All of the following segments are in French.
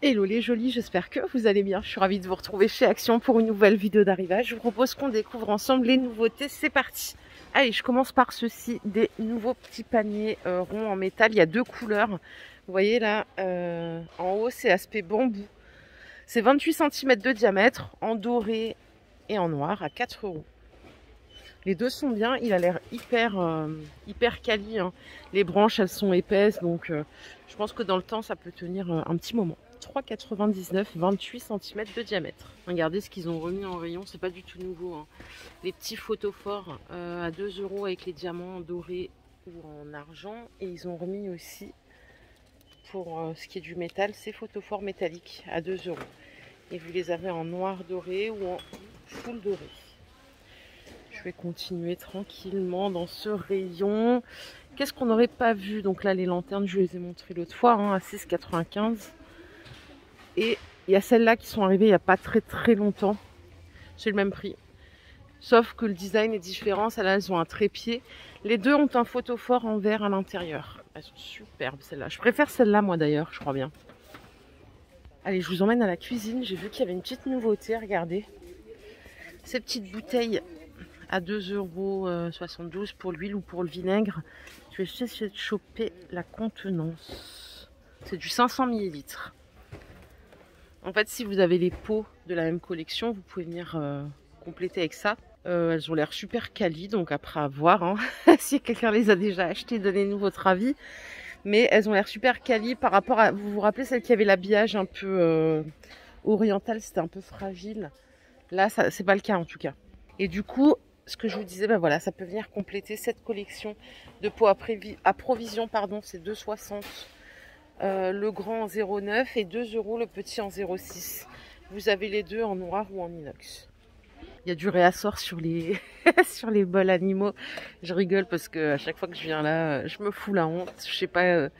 Hello les jolis, j'espère que vous allez bien. Je suis ravie de vous retrouver chez Action pour une nouvelle vidéo d'arrivage. Je vous propose qu'on découvre ensemble les nouveautés. C'est parti. Allez, je commence par ceci, des nouveaux petits paniers ronds en métal. Il y a deux couleurs. Vous voyez là, en haut c'est aspect bambou. C'est 28 cm de diamètre, en doré et en noir, à 4 €. Les deux sont bien, il a l'air hyper quali, hein. Les branches elles sont épaisses, donc je pense que dans le temps ça peut tenir un petit moment. 3,99 €, 28 cm de diamètre. Regardez ce qu'ils ont remis en rayon, c'est pas du tout nouveau, hein. Les petits photophores à 2 € avec les diamants dorés ou en argent. Et ils ont remis aussi, pour ce qui est du métal, ces photophores métalliques à 2 €. Et vous les avez en noir doré ou en full doré. Je vais continuer tranquillement dans ce rayon. Qu'est-ce qu'on n'aurait pas vu? Donc là, les lanternes, je les ai montrées l'autre fois, hein, à 6,95 €. Et il y a celles-là qui sont arrivées il n'y a pas très longtemps. C'est le même prix. Sauf que le design est différent. Celles-là, elles ont un trépied. Les deux ont un photophore en verre à l'intérieur. Elles sont superbes, celles-là. Je préfère celle-là, moi, d'ailleurs, je crois bien. Allez, je vous emmène à la cuisine. J'ai vu qu'il y avait une petite nouveauté, regardez. Ces petites bouteilles à 2,72 € pour l'huile ou pour le vinaigre. Je vais essayer de choper la contenance. C'est du 500 ml. En fait, si vous avez les pots de la même collection, vous pouvez venir compléter avec ça. Elles ont l'air super quali, donc après à voir, hein. Si quelqu'un les a déjà achetées, donnez-nous votre avis. Mais elles ont l'air super quali par rapport à... Vous vous rappelez celle qui avait l'habillage un peu oriental, c'était un peu fragile. Là, c'est pas le cas en tout cas. Et du coup, ce que je vous disais, ben voilà, ça peut venir compléter cette collection de pots à provision, pardon, c'est 2,60 €. Le grand en 0,9 € et 2 € le petit en 0,6 €. Vous avez les deux en noir ou en inox. Il y a du réassort sur les sur les bols animaux. Je rigole parce que à chaque fois que je viens là, je me fous la honte. Je sais pas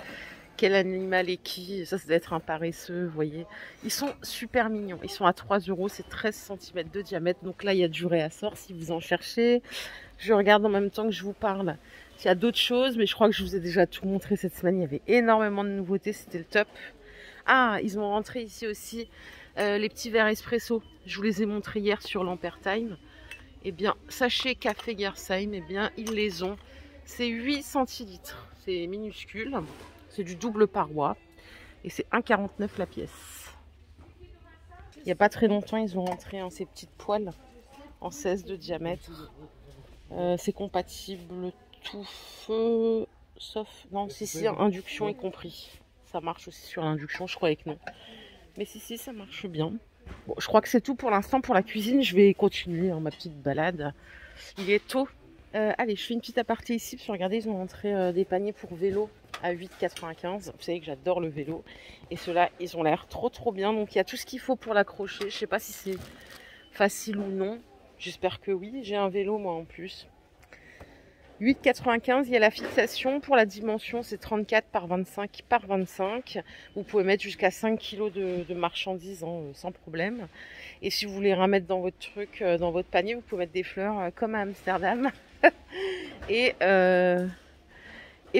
quel animal est qui. Ça doit être un paresseux, vous voyez. Ils sont super mignons. Ils sont à 3 €, c'est 13 cm de diamètre. Donc là, il y a du réassort si vous en cherchez. Je regarde en même temps que je vous parle. Il y a d'autres choses, mais je crois que je vous ai déjà tout montré cette semaine. Il y avait énormément de nouveautés, c'était le top. Ah, ils ont rentré ici aussi les petits verres espresso. Je vous les ai montrés hier sur l'Ampere Time. Eh bien, sachez Café Gersheim, eh bien, ils les ont. C'est 8 centilitres. C'est minuscule. C'est du double paroi. Et c'est 1,49 € la pièce. Il n'y a pas très longtemps, ils ont rentré ces petites poêles en 16 de diamètre. C'est compatible tout feu, sauf... Non, si, induction y compris. Ça marche aussi sur l'induction, je croyais que non. Mais si, ça marche bien. Bon, je crois que c'est tout pour l'instant pour la cuisine. Je vais continuer ma petite balade. Il est tôt. Allez, je fais une petite aparté ici. Parce que regardez, ils ont montré des paniers pour vélo à 8,95 €. Vous savez que j'adore le vélo. Et ceux-là, ils ont l'air trop bien. Donc il y a tout ce qu'il faut pour l'accrocher. Je sais pas si c'est facile ou non. J'espère que oui. J'ai un vélo moi en plus. 8,95 €, il y a la fixation. Pour la dimension, c'est 34 par 25 par 25. Vous pouvez mettre jusqu'à 5 kg de marchandises sans problème. Et si vous voulez remettre dans votre truc, dans votre panier, vous pouvez mettre des fleurs comme à Amsterdam. et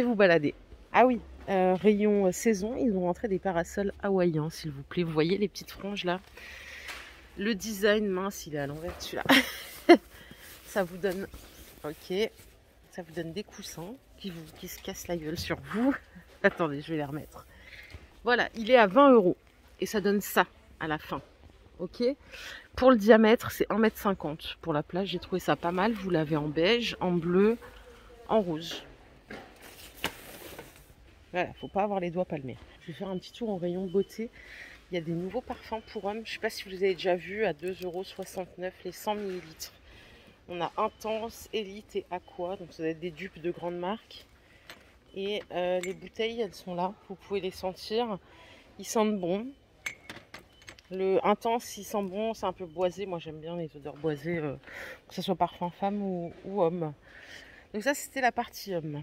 vous balader. Ah oui, rayon saison, ils ont rentré des parasols hawaïens, s'il vous plaît. Vous voyez les petites franges là? Le design, mince, il est à l'envers celui-là. Ça vous donne... Ok. Ça vous donne des coussins qui se cassent la gueule sur vous. Attendez, je vais les remettre. Voilà, il est à 20 €. Et ça donne ça à la fin. Ok. Pour le diamètre, c'est 1,50 m. Pour la plage, j'ai trouvé ça pas mal. Vous l'avez en beige, en bleu, en rouge. Voilà, faut pas avoir les doigts palmés. Je vais faire un petit tour en rayon beauté. Il y a des nouveaux parfums pour hommes. Je ne sais pas si vous les avez déjà vus, à 2,69 € les 100 ml. On a Intense, Elite et Aqua, donc ça doit être des dupes de grandes marques. Et les bouteilles, elles sont là, vous pouvez les sentir. Ils sentent bon. Le Intense, il sent bon, c'est un peu boisé. Moi, j'aime bien les odeurs boisées, que ce soit parfum femme ou homme. Donc ça, c'était la partie homme.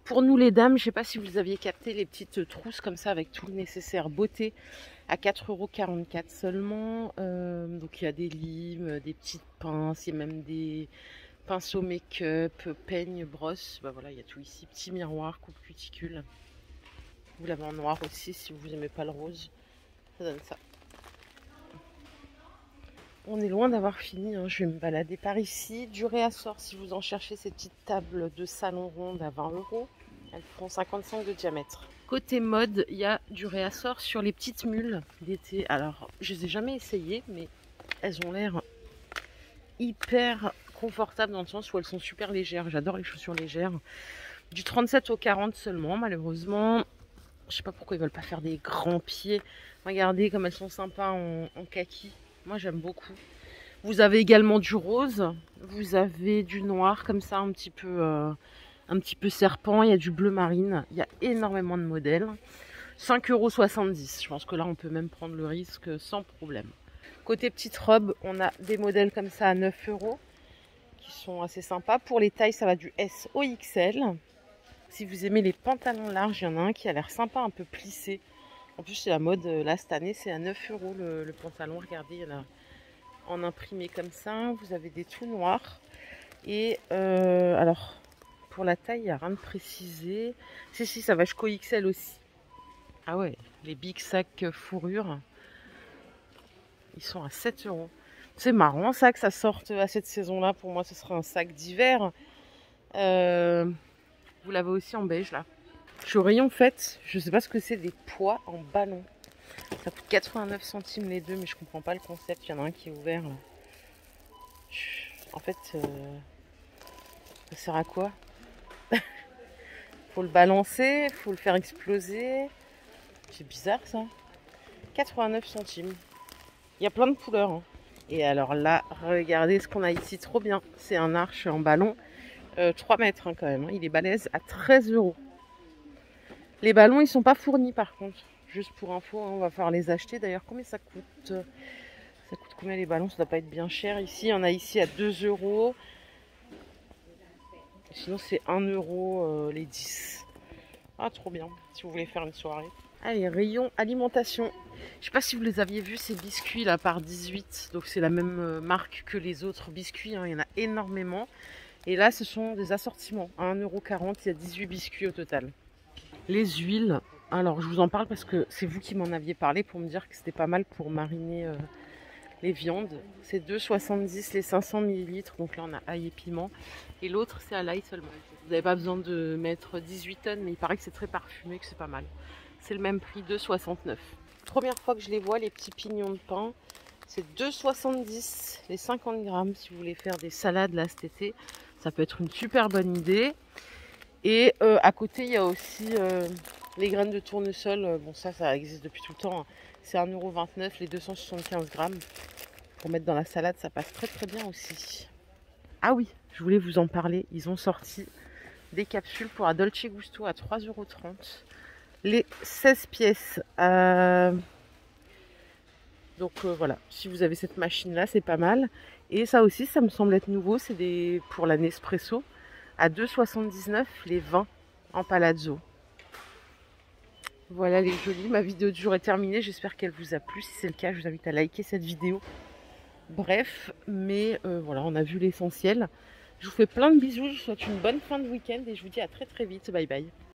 Pour nous les dames, je ne sais pas si vous aviez capté les petites trousses comme ça avec tout le nécessaire beauté à 4,44 € seulement. Donc il y a des limes, des petites pinces, il y a même des pinceaux make-up, peignes, brosses. Bah voilà, il y a tout ici. Petit miroir, coupe cuticule. Vous l'avez en noir aussi si vous n'aimez pas le rose. Ça donne ça. On est loin d'avoir fini, hein. Je vais me balader par ici. Du réassort, si vous en cherchez ces petites tables de salon rondes à 20 €. Elles font 55 de diamètre. Côté mode, il y a du réassort sur les petites mules d'été. Alors, je les ai jamais essayées, mais elles ont l'air hyper confortables dans le sens où elles sont super légères. J'adore les chaussures légères. Du 37 au 40 seulement, malheureusement. Je sais pas pourquoi ils veulent pas faire des grands pieds. Regardez comme elles sont sympas en kaki. Moi, j'aime beaucoup. Vous avez également du rose. Vous avez du noir comme ça, un petit peu serpent. Il y a du bleu marine. Il y a énormément de modèles. 5,70 €. Je pense que là, on peut même prendre le risque sans problème. Côté petite robe, on a des modèles comme ça à 9 € qui sont assez sympas. Pour les tailles, ça va du S au XL. Si vous aimez les pantalons larges, il y en a un qui a l'air sympa, un peu plissé. En plus, c'est la mode là cette année, c'est à 9 € le pantalon. Regardez, il y en a en imprimé comme ça. Vous avez des tout noirs. Et alors, pour la taille, il n'y a rien de précisé. Si, ça va jusqu'au XL aussi. Ah ouais, les big sacs fourrure, ils sont à 7 €. C'est marrant ça que ça sorte à cette saison-là. Pour moi, ce serait un sac d'hiver. Vous l'avez aussi en beige là. Je suis au rayon fait, je sais pas ce que c'est, des pois en ballon. Ça coûte 89 centimes les deux, mais je comprends pas le concept. Il y en a un qui est ouvert là. En fait, ça sert à quoi? Faut le balancer, faut le faire exploser. C'est bizarre ça. 89 centimes. Il y a plein de couleurs. Hein. Et alors là, regardez ce qu'on a ici, trop bien. C'est un arche en ballon. 3 mètres hein, quand même. Hein. Il est balèze à 13 €. Les ballons, ils sont pas fournis par contre. Juste pour info, hein, on va falloir les acheter. D'ailleurs, combien ça coûte? Ça coûte combien les ballons? Ça doit pas être bien cher. Ici, on a ici à 2 €. Sinon, c'est 1 € les 10. Ah, trop bien. Si vous voulez faire une soirée. Allez, rayon alimentation. Je sais pas si vous les aviez vus, ces biscuits là par 18. Donc, c'est la même marque que les autres biscuits. Hein. Il y en a énormément. Et là, ce sont des assortiments. À 1,40 €, il y a 18 biscuits au total. Les huiles, alors je vous en parle parce que c'est vous qui m'en aviez parlé pour me dire que c'était pas mal pour mariner les viandes. C'est 2,70 € les 500 ml, donc là on a ail et piment. Et l'autre c'est à l'ail seulement. Vous n'avez pas besoin de mettre 18 tonnes, mais il paraît que c'est très parfumé, que c'est pas mal. C'est le même prix, 2,69 €. Première fois que je les vois, les petits pignons de pain. C'est 2,70 € les 50 grammes si vous voulez faire des salades là cet été. Ça peut être une super bonne idée. Et à côté, il y a aussi les graines de tournesol. Bon, ça existe depuis tout le temps. Hein. C'est 1,29 € les 275 grammes. Pour mettre dans la salade, ça passe très très bien aussi. Ah oui, je voulais vous en parler. Ils ont sorti des capsules pour la Dolce Gusto à 3,30 €. Les 16 pièces. Donc voilà, si vous avez cette machine-là, c'est pas mal. Et ça aussi, ça me semble être nouveau. C'est pour la Nespresso. À 2,79 € les 20 en palazzo. Voilà les jolis, ma vidéo du jour est terminée. J'espère qu'elle vous a plu. Si c'est le cas, je vous invite à liker cette vidéo. Bref, mais voilà, on a vu l'essentiel. Je vous fais plein de bisous. Je vous souhaite une bonne fin de week-end et je vous dis à très très vite. Bye bye.